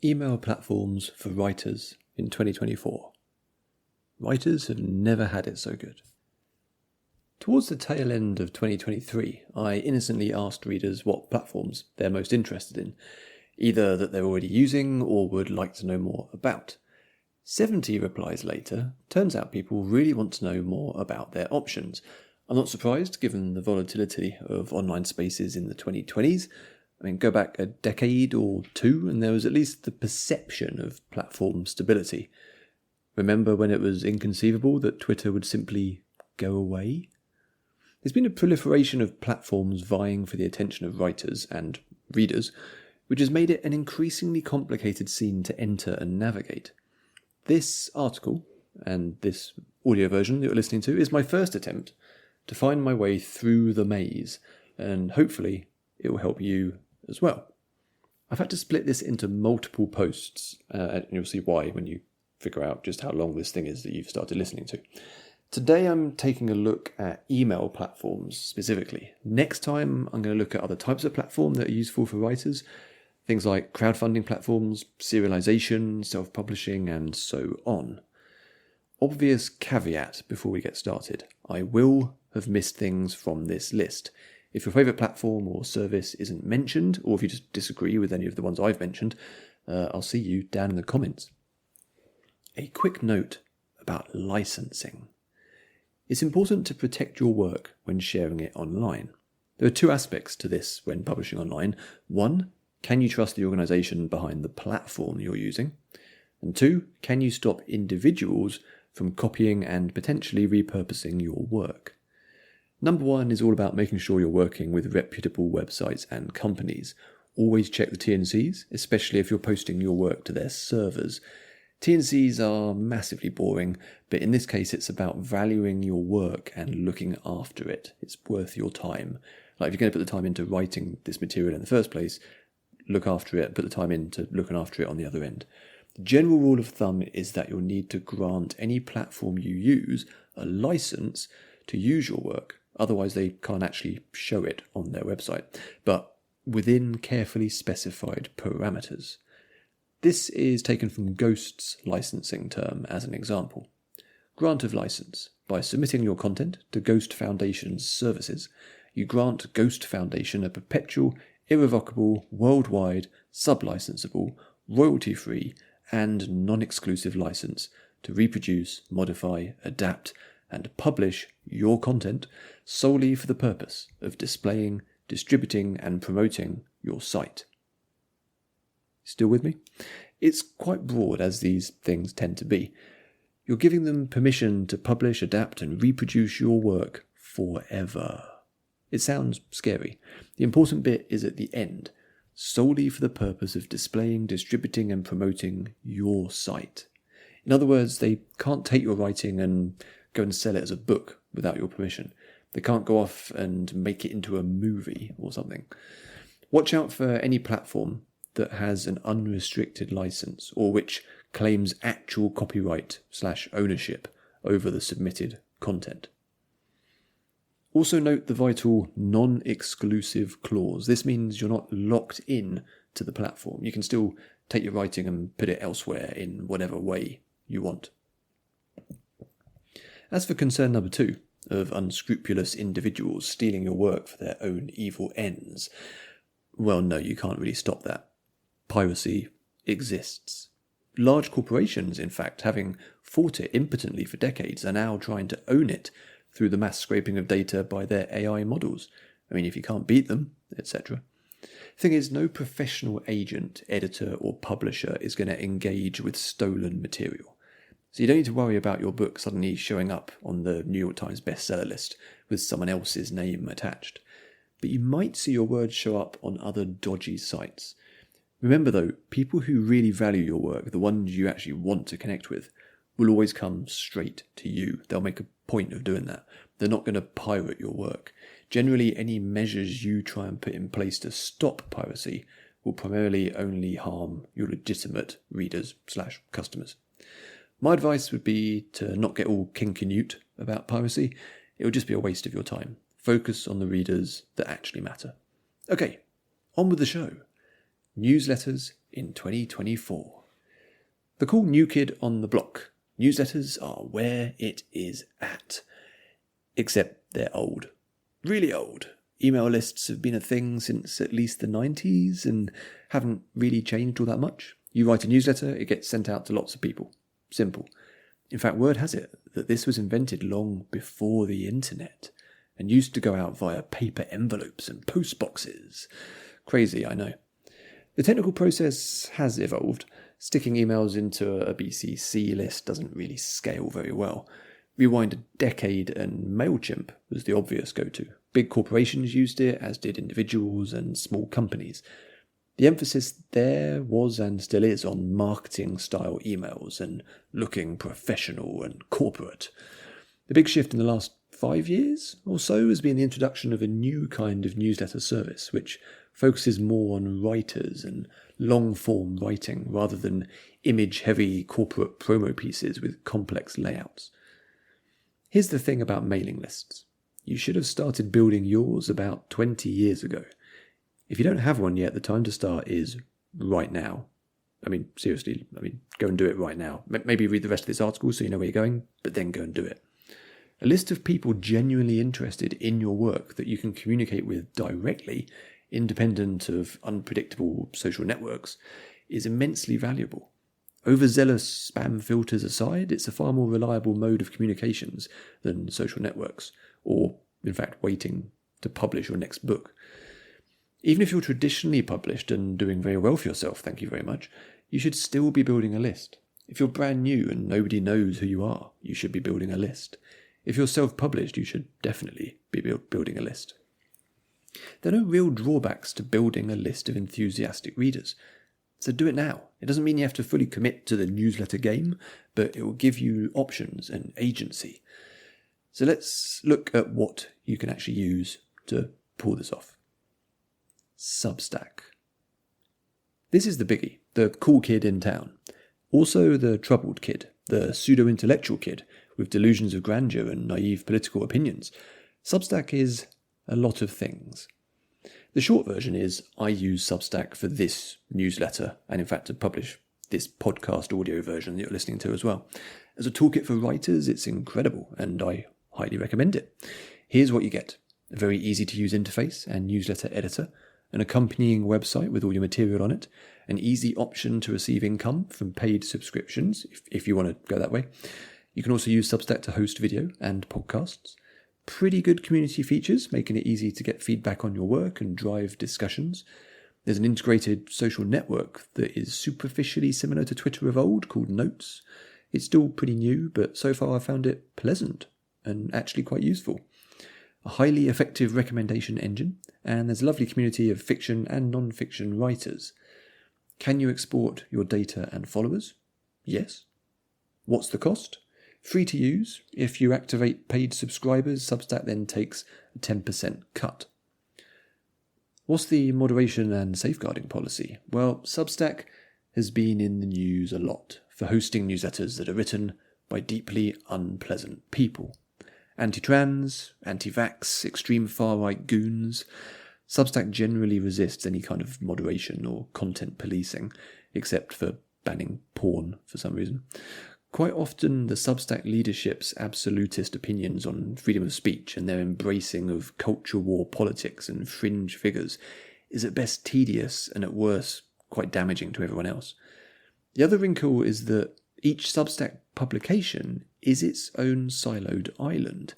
Email platforms for writers in 2024. Writers have never had it so good. Towards the tail end of 2023, I innocently asked readers what platforms they're most interested in, either that they're already using or would like to know more about. 70 replies later, turns out people really want to know more about their options. I'm not surprised, given the volatility of online spaces in the 2020s. Go back a decade or two and there was at least the perception of platform stability. Remember when it was inconceivable that Twitter would simply go away? There's been a proliferation of platforms vying for the attention of writers and readers, which has made it an increasingly complicated scene to enter and navigate. This article, and this audio version that you're listening to, is my first attempt to find my way through the maze, and hopefully it will help you as well. I've had to split this into multiple posts, and you'll see why when you figure out just how long this thing is that you've started listening to. Today I'm taking a look at email platforms specifically. Next time I'm going to look at other types of platform that are useful for writers, things like crowdfunding platforms, serialization, self-publishing, and so on. Obvious caveat before we get started, I will have missed things from this list. If your favourite platform or service isn't mentioned, or if you just disagree with any of the ones I've mentioned, I'll see you down in the comments. A quick note about licensing. It's important to protect your work when sharing it online. There are two aspects to this when publishing online. One, can you trust the organisation behind the platform you're using? And two, can you stop individuals from copying and potentially repurposing your work? Number one is all about making sure you're working with reputable websites and companies. Always check the T&Cs, especially if you're posting your work to their servers. T&Cs are massively boring, but in this case it's about valuing your work and looking after it. It's worth your time. Like if you're going to put the time into writing this material in the first place, look after it, put the time into looking after it on the other end. The general rule of thumb is that you'll need to grant any platform you use a license to use your work. Otherwise, they can't actually show it on their website, but within carefully specified parameters. This is taken from Ghost's licensing term as an example. Grant of license. By submitting your content to Ghost Foundation's services, you grant Ghost Foundation a perpetual, irrevocable, worldwide, sub-licensable, royalty-free, and non-exclusive license to reproduce, modify, adapt, and publish your content solely for the purpose of displaying, distributing, and promoting your site. Still with me? It's quite broad, as these things tend to be. You're giving them permission to publish, adapt, and reproduce your work forever. It sounds scary. The important bit is at the end, solely for the purpose of displaying, distributing, and promoting your site. In other words, they can't take your writing and go and sell it as a book without your permission. They can't go off and make it into a movie or something. Watch out for any platform that has an unrestricted license or which claims actual copyright/ownership over the submitted content. Also note the vital non-exclusive clause. This means you're not locked in to the platform. You can still take your writing and put it elsewhere in whatever way you want. As for concern number two, of unscrupulous individuals stealing your work for their own evil ends, well, no, you can't really stop that. Piracy exists. Large corporations, in fact, having fought it impotently for decades, are now trying to own it through the mass scraping of data by their AI models. If you can't beat them, etc. Thing is, no professional agent, editor, or publisher is going to engage with stolen material. So you don't need to worry about your book suddenly showing up on the New York Times bestseller list with someone else's name attached. But you might see your words show up on other dodgy sites. Remember though, people who really value your work, the ones you actually want to connect with, will always come straight to you. They'll make a point of doing that. They're not going to pirate your work. Generally, any measures you try and put in place to stop piracy will primarily only harm your legitimate readers/customers. My advice would be to not get all kinkanute about piracy. It would just be a waste of your time. Focus on the readers that actually matter. Okay, on with the show. Newsletters in 2024. The cool new kid on the block. Newsletters are where it is at. Except they're old. Really old. Email lists have been a thing since at least the 90s and haven't really changed all that much. You write a newsletter, it gets sent out to lots of people. Simple. In fact, word has it that this was invented long before the internet and used to go out via paper envelopes and post boxes. Crazy, I know. The technical process has evolved. Sticking emails into a BCC list doesn't really scale very well. Rewind a decade and MailChimp was the obvious go-to. Big corporations used it, as did individuals and small companies. The emphasis there was and still is on marketing-style emails and looking professional and corporate. The big shift in the last 5 years or so has been the introduction of a new kind of newsletter service, which focuses more on writers and long-form writing rather than image-heavy corporate promo pieces with complex layouts. Here's the thing about mailing lists. You should have started building yours about 20 years ago. If you don't have one yet, the time to start is right now. Seriously, go and do it right now. Maybe read the rest of this article so you know where you're going, but then go and do it. A list of people genuinely interested in your work that you can communicate with directly, independent of unpredictable social networks, is immensely valuable. Overzealous spam filters aside, it's a far more reliable mode of communications than social networks, or, in fact, waiting to publish your next book. Even if you're traditionally published and doing very well for yourself, thank you very much, you should still be building a list. If you're brand new and nobody knows who you are, you should be building a list. If you're self-published, you should definitely be building a list. There are no real drawbacks to building a list of enthusiastic readers. So do it now. It doesn't mean you have to fully commit to the newsletter game, but it will give you options and agency. So let's look at what you can actually use to pull this off. Substack. This is the biggie, the cool kid in town. Also the troubled kid, the pseudo-intellectual kid with delusions of grandeur and naive political opinions. Substack is a lot of things. The short version is I use Substack for this newsletter and in fact to publish this podcast audio version that you're listening to as well. As a toolkit for writers, it's incredible and I highly recommend it. Here's what you get. A very easy to use interface and newsletter editor, an accompanying website with all your material on it, an easy option to receive income from paid subscriptions if you want to go that way. You can also use Substack to host video and podcasts. Pretty good community features, making it easy to get feedback on your work and drive discussions. There's an integrated social network that is superficially similar to Twitter of old called Notes. It's still pretty new, but so far I've found it pleasant and actually quite useful. A highly effective recommendation engine, and there's a lovely community of fiction and non-fiction writers. Can you export your data and followers? Yes. What's the cost? Free to use. If you activate paid subscribers, Substack then takes a 10% cut. What's the moderation and safeguarding policy? Well, Substack has been in the news a lot for hosting newsletters that are written by deeply unpleasant people. Anti-trans, anti-vax, extreme far-right goons. Substack generally resists any kind of moderation or content policing, except for banning porn for some reason. Quite often, the Substack leadership's absolutist opinions on freedom of speech and their embracing of culture war politics and fringe figures is at best tedious and at worst quite damaging to everyone else. The other wrinkle is that each Substack publication is its own siloed island.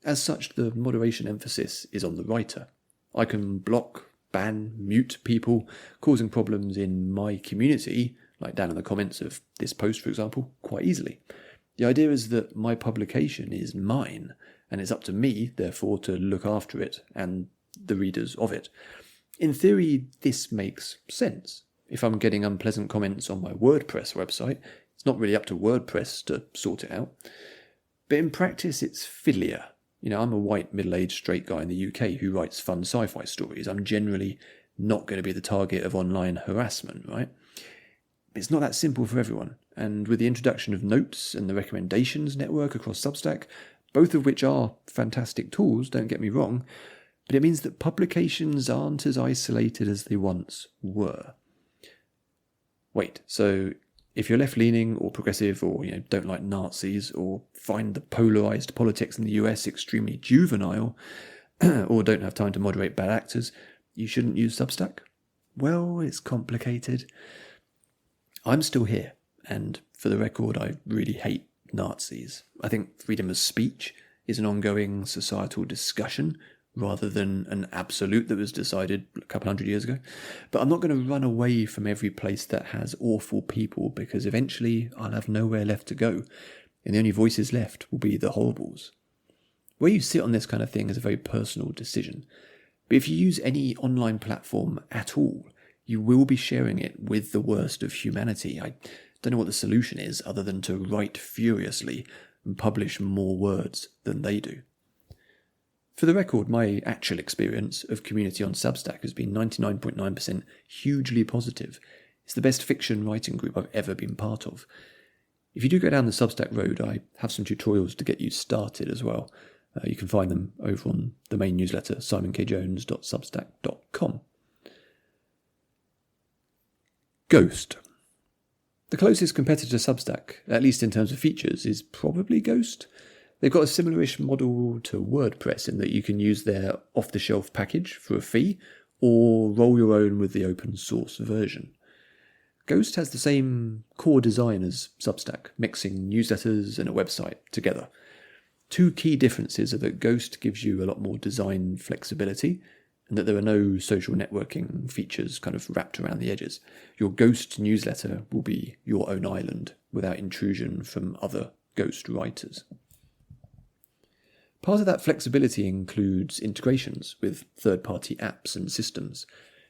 As such, the moderation emphasis is on the writer. I can block, ban, mute people causing problems in my community, like down in the comments of this post, for example, quite easily. The idea is that my publication is mine, and it's up to me, therefore, to look after it and the readers of it. In theory, this makes sense. If I'm getting unpleasant comments on my WordPress website, it's not really up to WordPress to sort it out. But in practice, it's fiddlier. I'm a white, middle-aged, straight guy in the UK who writes fun sci-fi stories. I'm generally not going to be the target of online harassment, right? It's not that simple for everyone, and with the introduction of Notes and the recommendations network across Substack, both of which are fantastic tools, don't get me wrong, but it means that publications aren't as isolated as they once were. Wait, so if you're left-leaning or progressive or don't like Nazis or find the polarised politics in the US extremely juvenile or don't have time to moderate bad actors, you shouldn't use Substack? Well, it's complicated. I'm still here, and for the record, I really hate Nazis. I think freedom of speech is an ongoing societal discussion rather than an absolute that was decided a couple hundred years ago. But I'm not going to run away from every place that has awful people, because eventually I'll have nowhere left to go, and the only voices left will be the horribles. Where you sit on this kind of thing is a very personal decision. But if you use any online platform at all, you will be sharing it with the worst of humanity. I don't know what the solution is other than to write furiously and publish more words than they do. For the record, my actual experience of community on Substack has been 99.9% hugely positive. It's the best fiction writing group I've ever been part of. If you do go down the Substack road, I have some tutorials to get you started as well. You can find them over on the main newsletter, simonkjones.substack.com. Ghost. The closest competitor to Substack, at least in terms of features, is probably Ghost. They've got a similar-ish model to WordPress in that you can use their off-the-shelf package for a fee or roll your own with the open source version. Ghost has the same core design as Substack, mixing newsletters and a website together. Two key differences are that Ghost gives you a lot more design flexibility and that there are no social networking features kind of wrapped around the edges. Your Ghost newsletter will be your own island without intrusion from other Ghost writers. Part of that flexibility includes integrations with third-party apps and systems.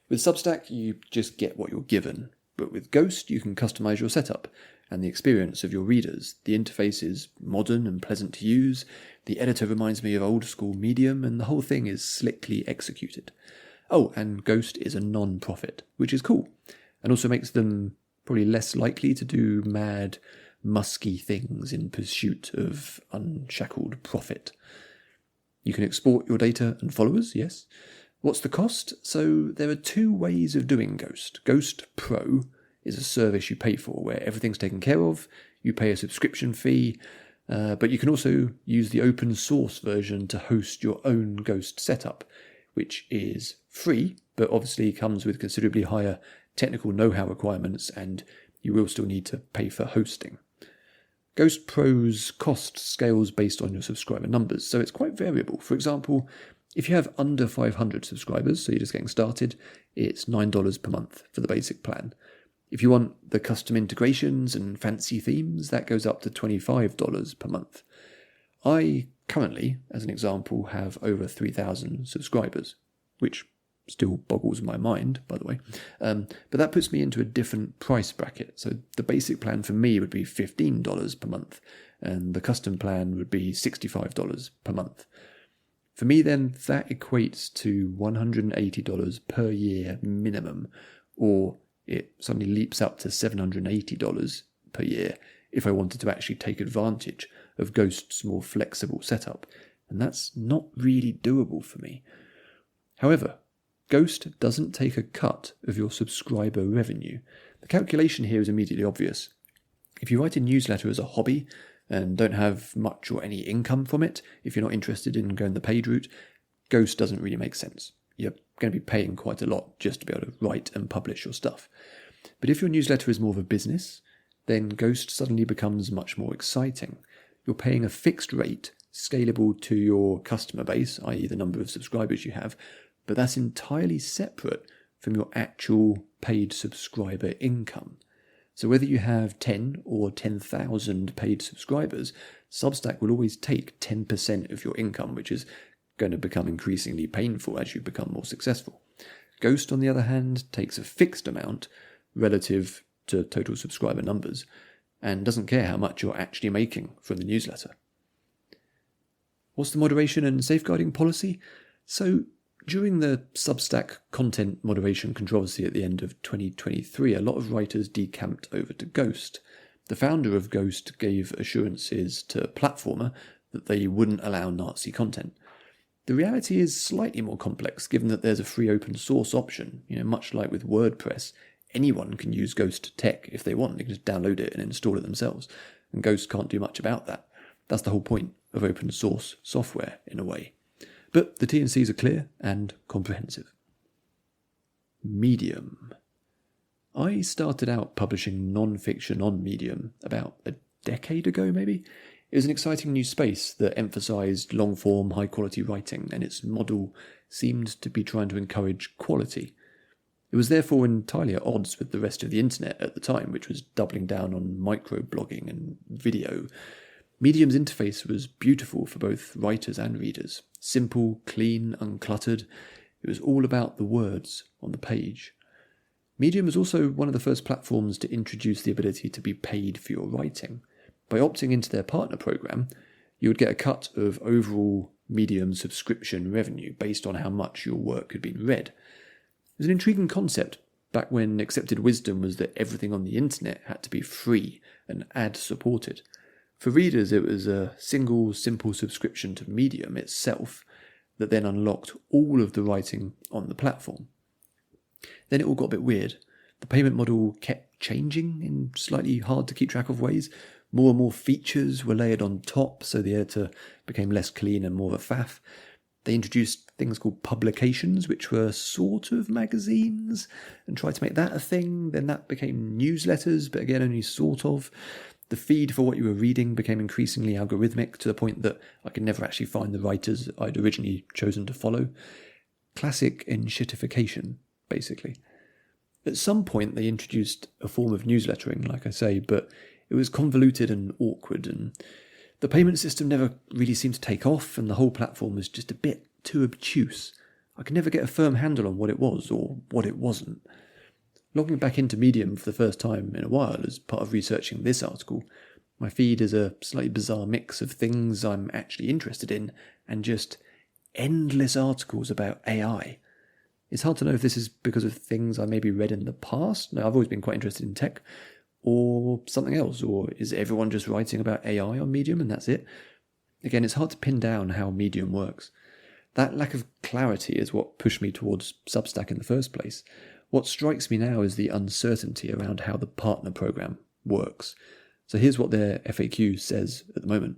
With Substack, you just get what you're given, but with Ghost, you can customize your setup and the experience of your readers. The interface is modern and pleasant to use, the editor reminds me of old-school Medium, and the whole thing is slickly executed. Oh, and Ghost is a non-profit, which is cool, and also makes them probably less likely to do mad, musky things in pursuit of unshackled profit. You can export your data and followers, yes. What's the cost? So there are two ways of doing Ghost. Ghost Pro is a service you pay for where everything's taken care of. You pay a subscription fee, but you can also use the open source version to host your own Ghost setup, which is free, but obviously comes with considerably higher technical know-how requirements, and you will still need to pay for hosting. Ghost Pro's cost scales based on your subscriber numbers, so it's quite variable. For example, if you have under 500 subscribers, so you're just getting started, it's $9 per month for the basic plan. If you want the custom integrations and fancy themes, that goes up to $25 per month. I currently, as an example, have over 3,000 subscribers, which still boggles my mind, by the way. But that puts me into a different price bracket. So the basic plan for me would be $15 per month, and the custom plan would be $65 per month. For me, then, that equates to $180 per year minimum, or it suddenly leaps up to $780 per year if I wanted to actually take advantage of Ghost's more flexible setup, and that's not really doable for me. However, Ghost doesn't take a cut of your subscriber revenue. The calculation here is immediately obvious. If you write a newsletter as a hobby and don't have much or any income from it, if you're not interested in going the paid route, Ghost doesn't really make sense. You're going to be paying quite a lot just to be able to write and publish your stuff. But if your newsletter is more of a business, then Ghost suddenly becomes much more exciting. You're paying a fixed rate, scalable to your customer base, i.e. the number of subscribers you have, but that's entirely separate from your actual paid subscriber income. So whether you have 10 or 10,000 paid subscribers, Substack will always take 10% of your income, which is going to become increasingly painful as you become more successful. Ghost, on the other hand, takes a fixed amount relative to total subscriber numbers and doesn't care how much you're actually making from the newsletter. What's the moderation and safeguarding policy? So during the Substack content moderation controversy at the end of 2023, a lot of writers decamped over to Ghost. The founder of Ghost gave assurances to Platformer that they wouldn't allow Nazi content. The reality is slightly more complex, given that there's a free open source option. Much like with WordPress, anyone can use Ghost Tech if they want. They can just download it and install it themselves. And Ghost can't do much about that. That's the whole point of open source software, in a way. But the T&Cs are clear and comprehensive. Medium. I started out publishing non-fiction on Medium about a decade ago, maybe. It was an exciting new space that emphasised long-form, high-quality writing, and its model seemed to be trying to encourage quality. It was therefore entirely at odds with the rest of the internet at the time, which was doubling down on microblogging and video. Medium's interface was beautiful for both writers and readers. Simple, clean, uncluttered. It was all about the words on the page. Medium was also one of the first platforms to introduce the ability to be paid for your writing. By opting into their partner program, you would get a cut of overall Medium subscription revenue based on how much your work had been read. It was an intriguing concept back when accepted wisdom was that everything on the internet had to be free and ad-supported. For readers, it was a single, simple subscription to Medium itself that then unlocked all of the writing on the platform. Then it all got a bit weird. The payment model kept changing in slightly hard to keep track of ways. More and more features were layered on top, so the editor became less clean and more of a faff. They introduced things called publications, which were sort of magazines, and tried to make that a thing. Then that became newsletters, but again, only sort of. The feed for what you were reading became increasingly algorithmic to the point that I could never actually find the writers I'd originally chosen to follow. Classic enshittification, basically. At some point, they introduced a form of newslettering, like I say, but it was convoluted and awkward, and the payment system never really seemed to take off, and the whole platform was just a bit too obtuse. I could never get a firm handle on what it was or what it wasn't. Logging back into Medium for the first time in a while as part of researching this article, my feed is a slightly bizarre mix of things I'm actually interested in and just endless articles about AI. It's hard to know if this is because of things I maybe read in the past. Now, I've always been quite interested in tech, or something else, or is everyone just writing about AI on Medium and that's it? Again, it's hard to pin down how Medium works. That lack of clarity is what pushed me towards Substack in the first place. What strikes me now is the uncertainty around how the partner program works. So here's what their FAQ says at the moment.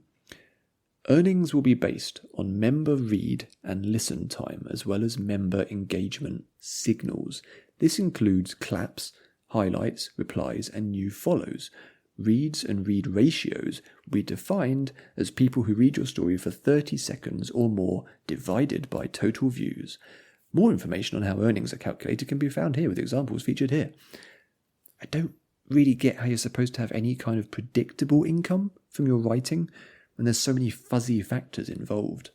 Earnings will be based on member read and listen time, as well as member engagement signals. This includes claps, highlights, replies, and new follows. Reads and read ratios will be defined as people who read your story for 30 seconds or more divided by total views. More information on how earnings are calculated can be found here with examples featured here. I don't really get how you're supposed to have any kind of predictable income from your writing when there's so many fuzzy factors involved.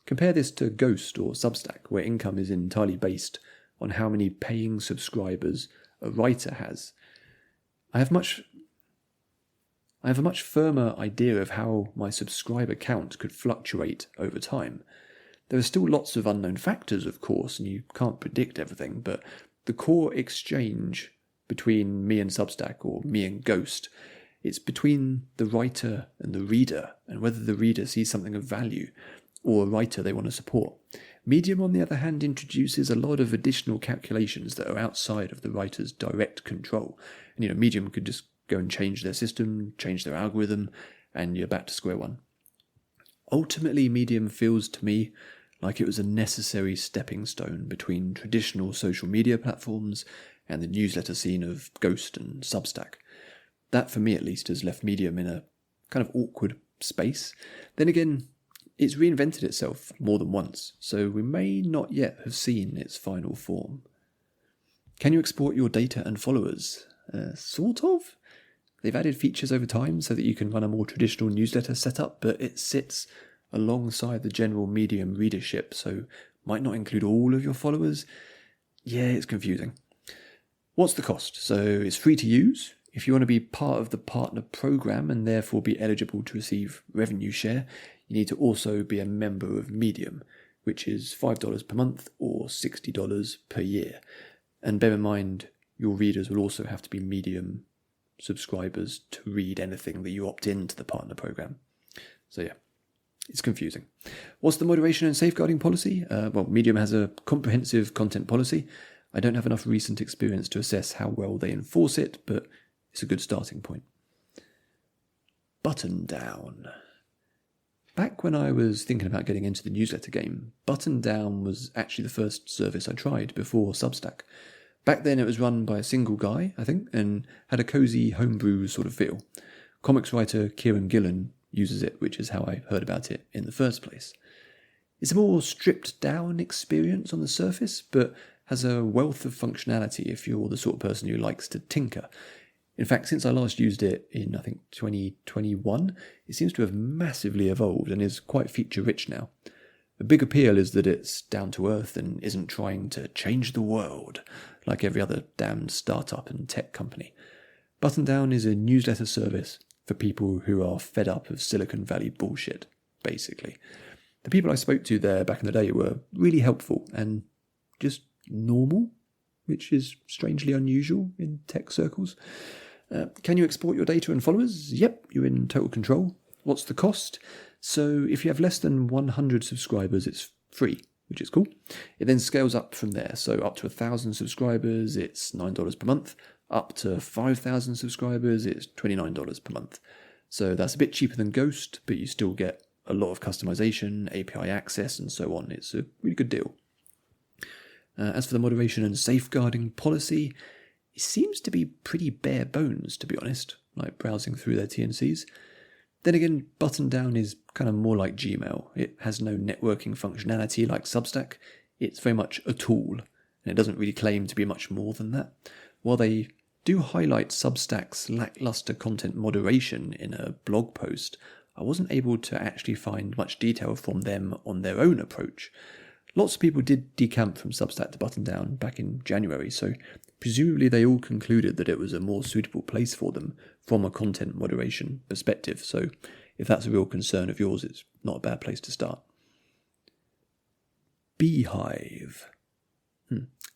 Compare this to Ghost or Substack, where income is entirely based on how many paying subscribers a writer has. I have a much firmer idea of how my subscriber count could fluctuate over time. There are still lots of unknown factors, of course, and you can't predict everything, but the core exchange between me and Substack, or me and Ghost, it's between the writer and the reader, and whether the reader sees something of value, or a writer they want to support. Medium, on the other hand, introduces a lot of additional calculations that are outside of the writer's direct control. And, Medium could just go and change their system, change their algorithm, and you're back to square one. Ultimately, Medium feels to me like it was a necessary stepping stone between traditional social media platforms and the newsletter scene of Ghost and Substack. That, for me at least, has left Medium in a kind of awkward space. Then again, it's reinvented itself more than once, so we may not yet have seen its final form. Can you export your data and followers? Sort of. They've added features over time so that you can run a more traditional newsletter setup, but it sits alongside the general Medium readership, so might not include all of your followers. Yeah, it's confusing. What's the cost? So it's free to use. If you want to be part of the partner program and therefore be eligible to receive revenue share, you need to also be a member of Medium, which is $5 per month or $60 per year. And bear in mind, your readers will also have to be Medium subscribers to read anything that you opt into the partner program. So yeah, it's confusing. What's the moderation and safeguarding policy? Medium has a comprehensive content policy. I don't have enough recent experience to assess how well they enforce it, but it's a good starting point. Button Down. Back when I was thinking about getting into the newsletter game, Button Down was actually the first service I tried before Substack. Back then it was run by a single guy, I think, and had a cosy homebrew sort of feel. Comics writer Kieran Gillen uses it, which is how I heard about it in the first place. It's a more stripped down experience on the surface, but has a wealth of functionality if you're the sort of person who likes to tinker. In fact, since I last used it in, I think, 2021, it seems to have massively evolved and is quite feature-rich now. A big appeal is that it's down to earth and isn't trying to change the world like every other damned startup and tech company. Button Down is a newsletter service for people who are fed up of Silicon Valley bullshit, basically. The people I spoke to there back in the day were really helpful and just normal, which is strangely unusual in tech circles. Can you export your data and followers? Yep, you're in total control. What's the cost? So if you have less than 100 subscribers, it's free, which is cool. It then scales up from there. So up to 1,000 subscribers, it's $9 per month. Up to 5,000 subscribers, it's $29 per month. So that's a bit cheaper than Ghost, but you still get a lot of customization, API access, and so on. It's a really good deal. As for the moderation and safeguarding policy, it seems to be pretty bare bones, to be honest, like browsing through their TNCs. Then again, Button Down is kind of more like Gmail. It has no networking functionality like Substack. It's very much a tool, and it doesn't really claim to be much more than that. While they do highlight Substack's lackluster content moderation in a blog post, I wasn't able to actually find much detail from them on their own approach. Lots of people did decamp from Substack to Button Down back in January, so presumably they all concluded that it was a more suitable place for them from a content moderation perspective, so if that's a real concern of yours, it's not a bad place to start. Beehive.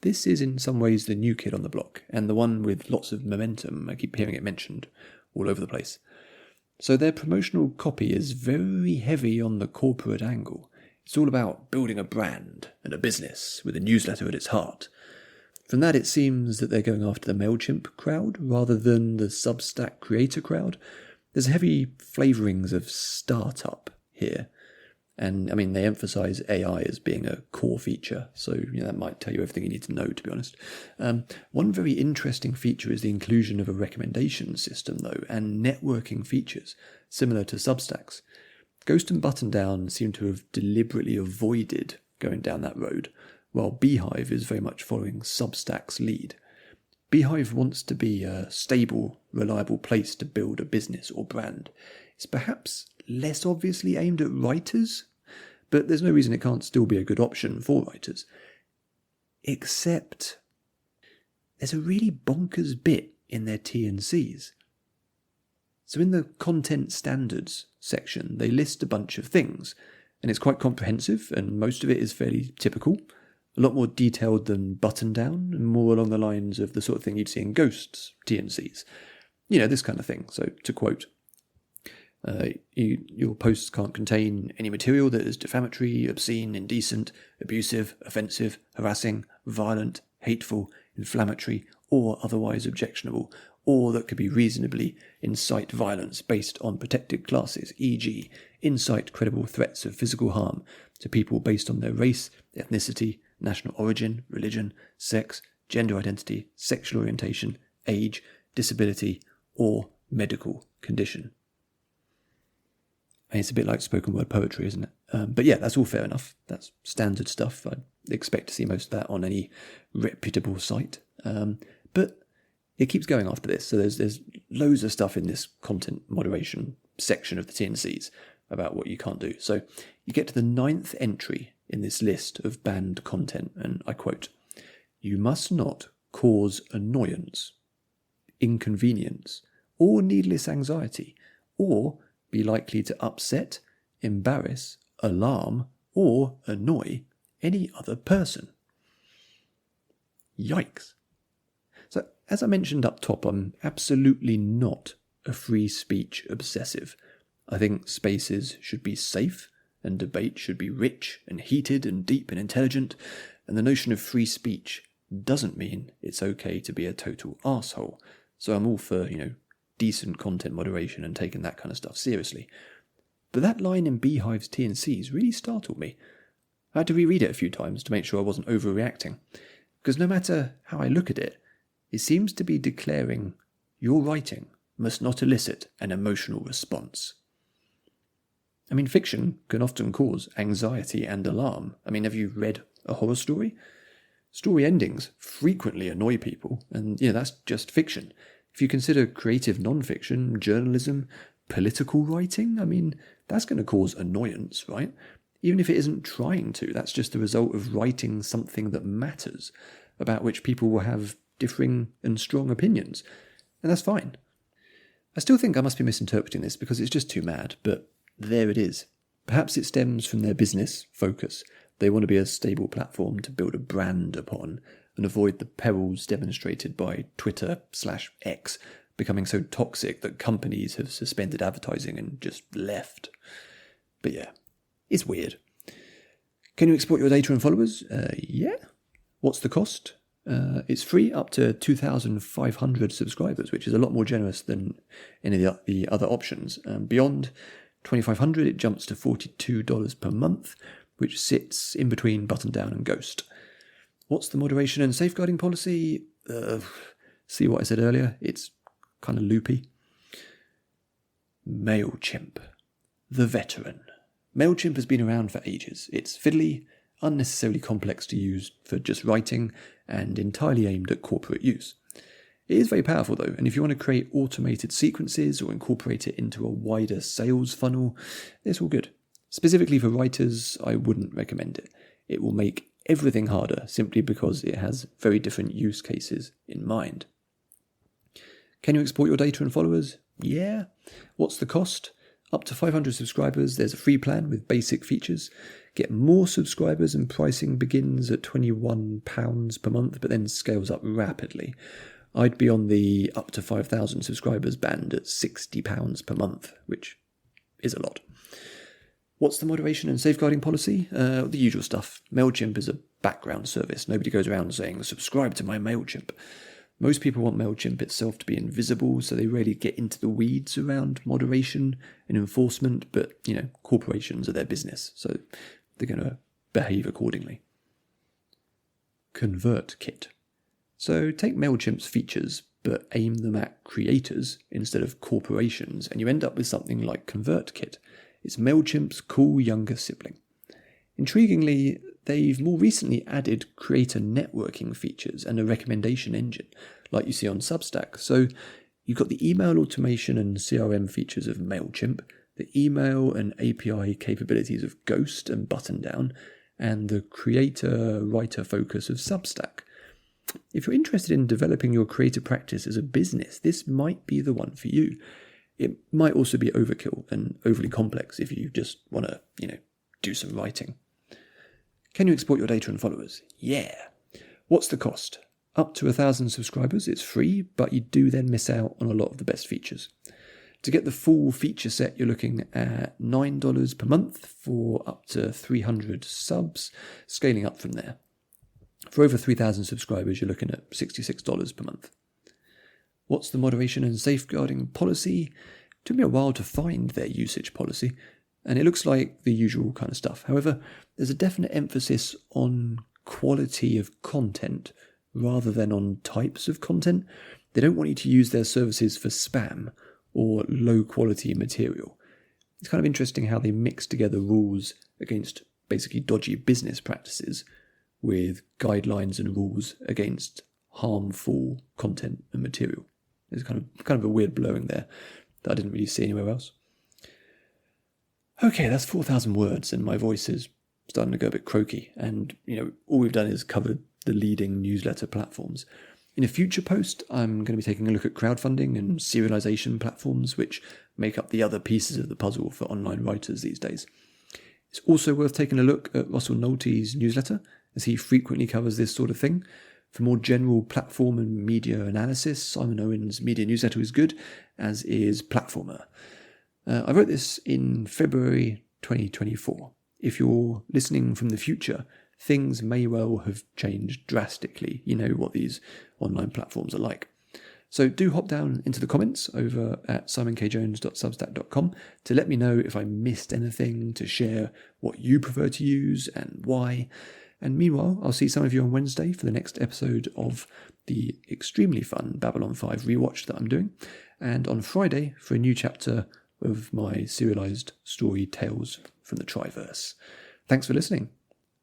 This is in some ways the new kid on the block, and the one with lots of momentum. I keep hearing it mentioned all over the place. So their promotional copy is very heavy on the corporate angle. It's all about building a brand and a business with a newsletter at its heart. From that, it seems that they're going after the MailChimp crowd rather than the Substack creator crowd. There's heavy flavourings of startup here. And, I mean, they emphasise AI as being a core feature, so that might tell you everything you need to know, to be honest. One very interesting feature is the inclusion of a recommendation system, though, and networking features, similar to Substack's. Ghost and Button Down seem to have deliberately avoided going down that road, while Beehive is very much following Substack's lead. Beehive wants to be a stable, reliable place to build a business or brand. It's perhaps less obviously aimed at writers, but there's no reason it can't still be a good option for writers. Except there's a really bonkers bit in their T&Cs. So in the content standards section, they list a bunch of things, and it's quite comprehensive, and most of it is fairly typical, a lot more detailed than Button Down, and more along the lines of the sort of thing you'd see in Ghost's T&Cs. This kind of thing. So to quote, your posts can't contain any material that is defamatory, obscene, indecent, abusive, offensive, harassing, violent, hateful, inflammatory, or otherwise objectionable, or that could be reasonably incite violence based on protected classes, e.g., incite credible threats of physical harm to people based on their race, ethnicity, national origin, religion, sex, gender identity, sexual orientation, age, disability, or medical condition. And it's a bit like spoken word poetry, isn't it? But yeah, that's all fair enough. That's standard stuff. I'd expect to see most of that on any reputable site. But it keeps going after this. So there's loads of stuff in this content moderation section of the T&Cs about what you can't do. So you get to the 9th entry in this list of banned content, and I quote, "You must not cause annoyance, inconvenience, or needless anxiety, or be likely to upset, embarrass, alarm, or annoy any other person." Yikes. So, as I mentioned up top, I'm absolutely not a free speech obsessive. I think spaces should be safe, and debate should be rich and heated and deep and intelligent, and the notion of free speech doesn't mean it's okay to be a total arsehole. So I'm all for, decent content moderation and taking that kind of stuff seriously. But that line in Beehive's T&Cs really startled me. I had to reread it a few times to make sure I wasn't overreacting. Because no matter how I look at it, it seems to be declaring your writing must not elicit an emotional response. I mean, fiction can often cause anxiety and alarm. I mean, have you read a horror story? Story endings frequently annoy people, and that's just fiction. If you consider creative non-fiction, journalism, political writing, I mean, that's going to cause annoyance, right? Even if it isn't trying to, that's just the result of writing something that matters, about which people will have differing and strong opinions. And that's fine. I still think I must be misinterpreting this because it's just too mad, but there it is. Perhaps it stems from their business focus. They want to be a stable platform to build a brand upon and avoid the perils demonstrated by Twitter/X becoming so toxic that companies have suspended advertising and just left. But yeah, it's weird. Can you export your data and followers? Yeah. What's the cost? It's free up to 2,500 subscribers, which is a lot more generous than any of the other options. Beyond 2,500, it jumps to $42 per month, which sits in between Button Down and Ghost. What's the moderation and safeguarding policy? See what I said earlier? It's kind of loopy. MailChimp, the veteran. MailChimp has been around for ages. It's fiddly, unnecessarily complex to use for just writing, and entirely aimed at corporate use. It is very powerful though, and if you want to create automated sequences or incorporate it into a wider sales funnel, it's all good. Specifically for writers, I wouldn't recommend it. It will make everything harder simply because it has very different use cases in mind. Can you export your data and followers? Yeah. What's the cost? Up to 500 subscribers, there's a free plan with basic features. Get more subscribers and pricing begins at £21 per month, but then scales up rapidly. I'd be on the up to 5,000 subscribers band at £60 per month, which is a lot. What's the moderation and safeguarding policy? The usual stuff. MailChimp is a background service. Nobody goes around saying, subscribe to my MailChimp. Most people want MailChimp itself to be invisible, so they rarely get into the weeds around moderation and enforcement, but, corporations are their business, so they're going to behave accordingly. ConvertKit. So take MailChimp's features, but aim them at creators instead of corporations, and you end up with something like ConvertKit. It's MailChimp's cool younger sibling. Intriguingly, they've more recently added creator networking features and a recommendation engine, like you see on Substack. So you've got the email automation and CRM features of MailChimp, the email and API capabilities of Ghost and Button Down, and the creator-writer focus of Substack. If you're interested in developing your creative practice as a business, this might be the one for you. It might also be overkill and overly complex if you just want to, do some writing. Can you export your data and followers? Yeah. What's the cost? Up to 1,000 subscribers, it's free, but you do then miss out on a lot of the best features. To get the full feature set, you're looking at $9 per month for up to 300 subs, scaling up from there. For over 3,000 subscribers, you're looking at $66 per month. What's the moderation and safeguarding policy? It took me a while to find their usage policy, and it looks like the usual kind of stuff. However, there's a definite emphasis on quality of content rather than on types of content. They don't want you to use their services for spam or low quality material. It's kind of interesting how they mix together rules against basically dodgy business practices with guidelines and rules against harmful content and material. There's kind of a weird blurring there that I didn't really see anywhere else. Okay, that's 4,000 words, and my voice is starting to go a bit croaky. And, all we've done is covered the leading newsletter platforms. In a future post, I'm going to be taking a look at crowdfunding and serialization platforms, which make up the other pieces of the puzzle for online writers these days. It's also worth taking a look at Russell Nolte's newsletter, as he frequently covers this sort of thing. For more general platform and media analysis, Simon Owen's media newsletter is good, as is Platformer. I wrote this in February 2024. If you're listening from the future, things may well have changed drastically. You know what these online platforms are like. So do hop down into the comments over at simonkjones.substack.com to let me know if I missed anything, to share what you prefer to use and why. And meanwhile, I'll see some of you on Wednesday for the next episode of the extremely fun Babylon 5 rewatch that I'm doing, and on Friday for a new chapter of my serialized story Tales from the Triverse. Thanks for listening.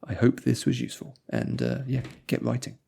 I hope this was useful, and get writing.